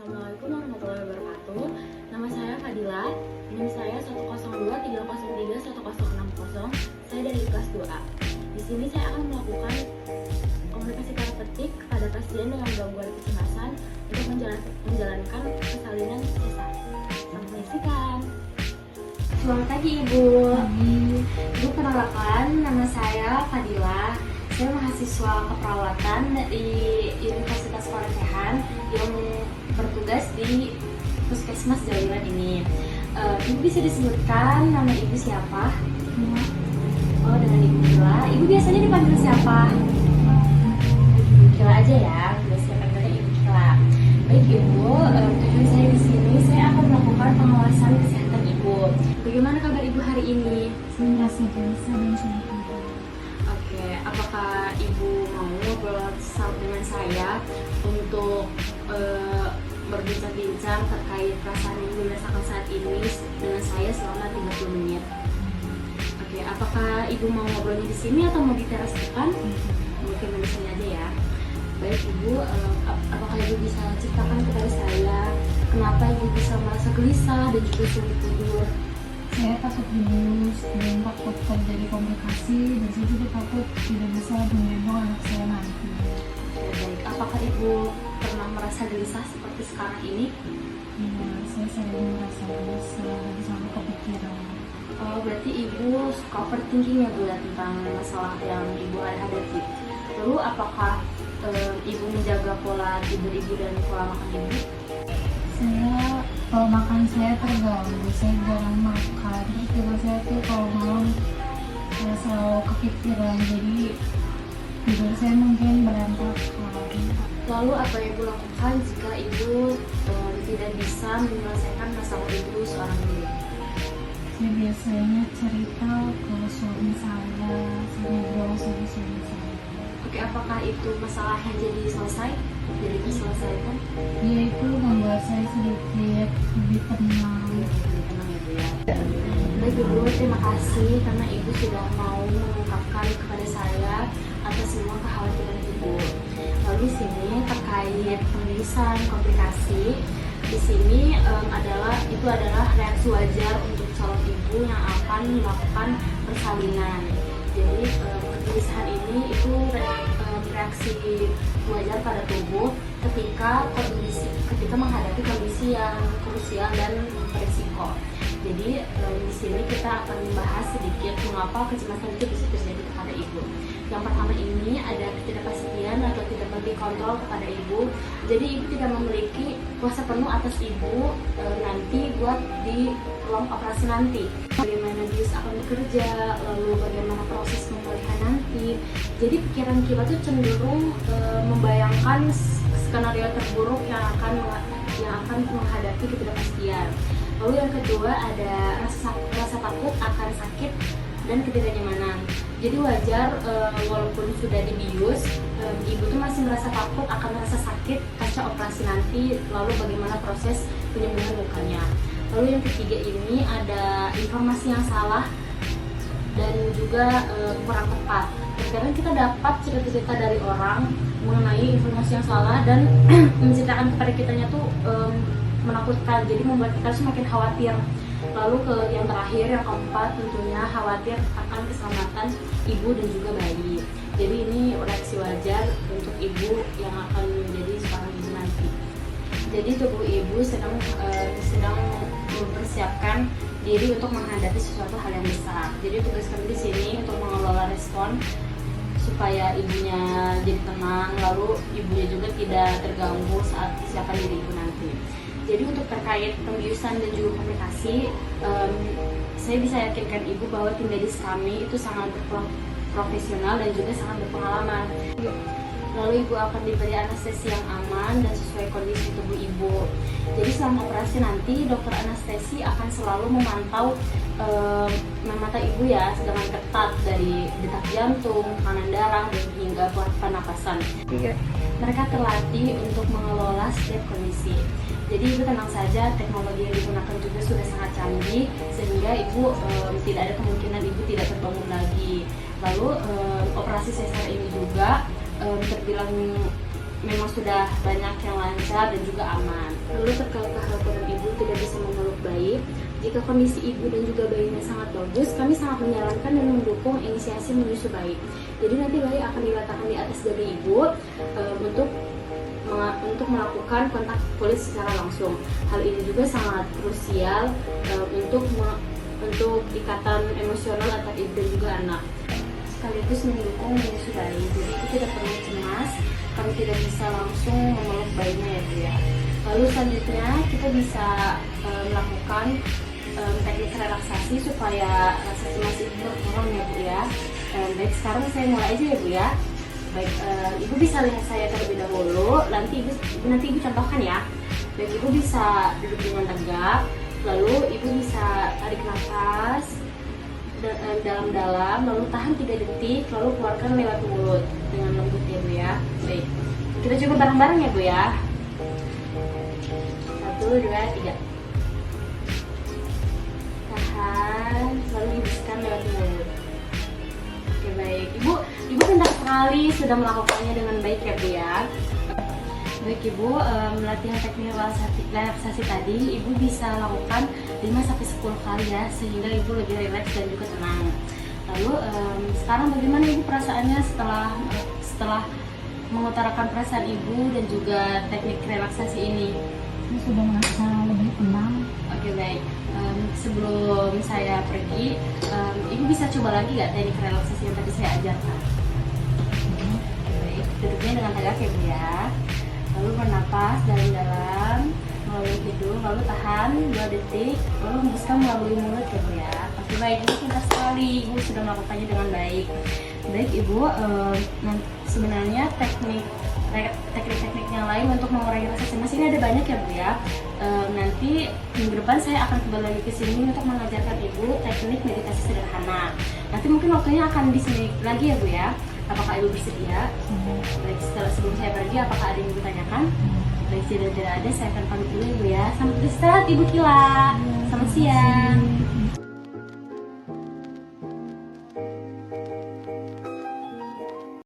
Assalamualaikum warahmatullahi wabarakatuh. Nama saya Fadila, NIM saya 102303160. Saya dari kelas 2A. Di sini saya akan melakukan komunikasi terapeutik pada pasien dengan gangguan kecemasan untuk menjalankan persalinan sesar. Selamat menyaksikan. Selamat pagi Ibu. Ibu, perkenalkan, nama saya Fadila. Saya mahasiswa keperawatan di Universitas Paracehan yang bertugas di Puskesmas Jaliran ini. Ibu bisa disebutkan nama Ibu siapa? Oh, dengan Ibu Kila. Ibu biasanya dipanggil siapa? Ibu Kila aja ya. Biasanya panggilnya Ibu Kila. Baik Ibu, tujuan saya di sini saya akan melakukan pengawasan kesehatan Ibu. Bagaimana kabar Ibu hari ini? Saya merasa gelisah dan sedih. Oke, apakah Ibu mau ngobrol dengan saya untuk berbincang-bincang terkait perasaan yang dirasakan saat ini dengan saya selama 30 menit? Oke, apakah Ibu mau ngobrolnya di sini atau mau di teras depan? Mungkin di sini aja ya. Baik Ibu, apakah Ibu bisa ceritakan kepada saya kenapa Ibu bisa merasa gelisah dan juga sulit tidur? Saya takut dibius dan takut terjadi komplikasi, dan saya juga takut tidak bisa menggendong anak saya nanti. Oke, baik. Apakah Ibu pernah merasa gelisah seperti sekarang ini? Ya, saya sering merasa gelisah dan sampai kepikiran. Oh, berarti Ibu suka overthinking ya Bu ya tentang masalah yang Ibu hadapi. Lalu apakah Ibu menjaga pola tidur Ibu dan pola makan Ibu? Kalau makan saya terganggu, saya jarang makan. Terus juga saya tuh kalau malam saya selalu kepikiran, jadi tidur saya mungkin berantakan. Lalu apa yang Ibu lakukan jika Ibu tidak bisa menyelesaikan masalah Ibu seorang diri? Saya biasanya cerita ke suami saya ngobrol sama suami saya. Oke, apakah itu masalahnya jadi selesai? Jadi diselesaikan? Dia itu membuat saya sedikit lebih tenang. Lebih tenang ya Bu ya. Baik Ibu, terima kasih karena Ibu sudah mau mengungkapkan kepada saya atas semua kekhawatiran Ibu. Lalu di sini terkait pemeriksaan komplikasi, di sini itu adalah reaksi wajar untuk calon ibu yang akan melakukan persalinan. Jadi kegelisahan ini itu reaksi wajar pada tubuh ketika menghadapi kondisi yang krusial dan berisiko. Jadi di sini kita akan membahas sedikit mengapa kecemasan itu bisa terjadi kepada ibu. Yang pertama ini ada ketidakpastian atau tidak memiliki kontrol kepada ibu. Jadi ibu tidak memiliki kuasa penuh atas ibu nanti buat di ruang operasi nanti. Bagaimana bius akan bekerja, lalu bagaimana proses pemulihan nanti. Jadi pikiran kita tuh cenderung membayangkan skenario terburuk yang akan menghadapi ketidakpastian. Lalu yang kedua ada rasa takut akan sakit dan ketidaknyamanan. Jadi wajar walaupun sudah dibius, ibu tuh masih merasa takut akan rasa sakit pasca operasi nanti, lalu bagaimana proses penyembuhan lukanya. Lalu yang ketiga ini ada informasi yang salah dan juga kurang tepat. Terkadang kita dapat cerita-cerita dari orang mengenai informasi yang salah dan menceritakan kepada kitanya tuh menakutkan, jadi membuat kita semakin khawatir. Lalu yang terakhir, yang keempat, tentunya khawatir akan keselamatan ibu dan juga bayi. Jadi ini reaksi wajar untuk ibu yang akan menjadi seorang ibu nanti. Jadi tubuh ibu sedang mempersiapkan diri untuk menghadapi sesuatu hal yang besar. Jadi tugas kami di sini untuk mengelola respon supaya ibunya jadi tenang, lalu ibunya juga tidak terganggu saat persiapan diri ibu nanti. Jadi untuk terkait pembiusan dan juga komplikasi, saya bisa yakinkan ibu bahwa tim medis kami itu sangat profesional dan juga sangat berpengalaman. Lalu ibu akan diberi anestesi yang aman dan sesuai kondisi tubuh ibu. Jadi selama operasi nanti dokter anestesi akan selalu memantau mata ibu ya dengan ketat, dari detak jantung, tekanan darah, dan hingga pernapasan. Mereka terlatih untuk mengelola setiap kondisi. Jadi ibu tenang saja, teknologi yang digunakan juga sudah sangat canggih sehingga ibu tidak ada kemungkinan ibu tidak terbangun lagi. Lalu operasi sesar ini juga terbilang memang sudah banyak yang lancar dan juga aman. Lalu terkait kekhawatiran ibu tidak bisa memeluk bayi, jika kondisi ibu dan juga bayinya sangat bagus, kami sangat menyarankan dan mendukung inisiasi menyusu bayi. Jadi nanti bayi akan diletakkan di atas dada ibu untuk melakukan kontak kulit secara langsung. Hal ini juga sangat krusial untuk ikatan emosional antara ibu dan juga anak, sekaligus mendukung menyusu bayi. Jadi itu tidak perlu cemas, kami tidak bisa langsung memeluk bayinya ya Bu ya. Lalu selanjutnya kita bisa melakukan teknik relaksasi supaya rasa cemas ibu berkurang ya Bu ya. Baik, sekarang saya mulai aja ya Bu ya. Baik, ibu bisa lihat saya terlebih dahulu, nanti ibu contohkan ya. Baik, ibu bisa duduk dengan tegak, lalu ibu bisa tarik nafas dalam-dalam, lalu tahan 3 detik, lalu keluarkan lewat mulut dengan lembut ya Bu ya. Baik, kita coba bareng-bareng ya Bu ya. 1, 2, 3. Tahan, lalu hembuskan lewat mulut. Oke, baik, ibu pintar sekali sudah melakukannya dengan baik ya Bu ya. Baik Ibu, latihan teknik relaksasi tadi Ibu bisa lakukan 5-10 kali ya, sehingga Ibu lebih rileks dan juga tenang. Lalu sekarang bagaimana Ibu perasaannya setelah mengutarakan perasaan Ibu dan juga teknik relaksasi ini? Saya sudah merasa lebih tenang. Oke, baik. Sebelum saya pergi, Ibu bisa coba lagi nggak teknik relaksasi yang tadi saya ajarkan? Baik, duduknya dengan tegak ya Bu ya. Lalu bernapas dalam-dalam melalui hidung, lalu tahan 2 detik, lalu hembuskan melalui mulut ya Bu ya. Oke, baik, Ibu pintar sekali, Ibu sudah melakukannya dengan baik. Baik Ibu, sebenarnya teknik-teknik yang lain untuk mengurangi rasa cemas ini ada banyak ya Bu ya. Nanti minggu depan saya akan kembali lagi ke sini untuk mengajarkan Ibu teknik meditasi sederhana. Nanti mungkin waktunya akan di sini lagi ya Bu ya. Apakah Ibu bersedia? Baik, sebelum saya pergi, apakah ada yang Ibu tanyakan? Baik, jika tidak ada, saya akan pamit dulu Ibu ya. Selamat beristirahat Ibu Kila. Selamat siang.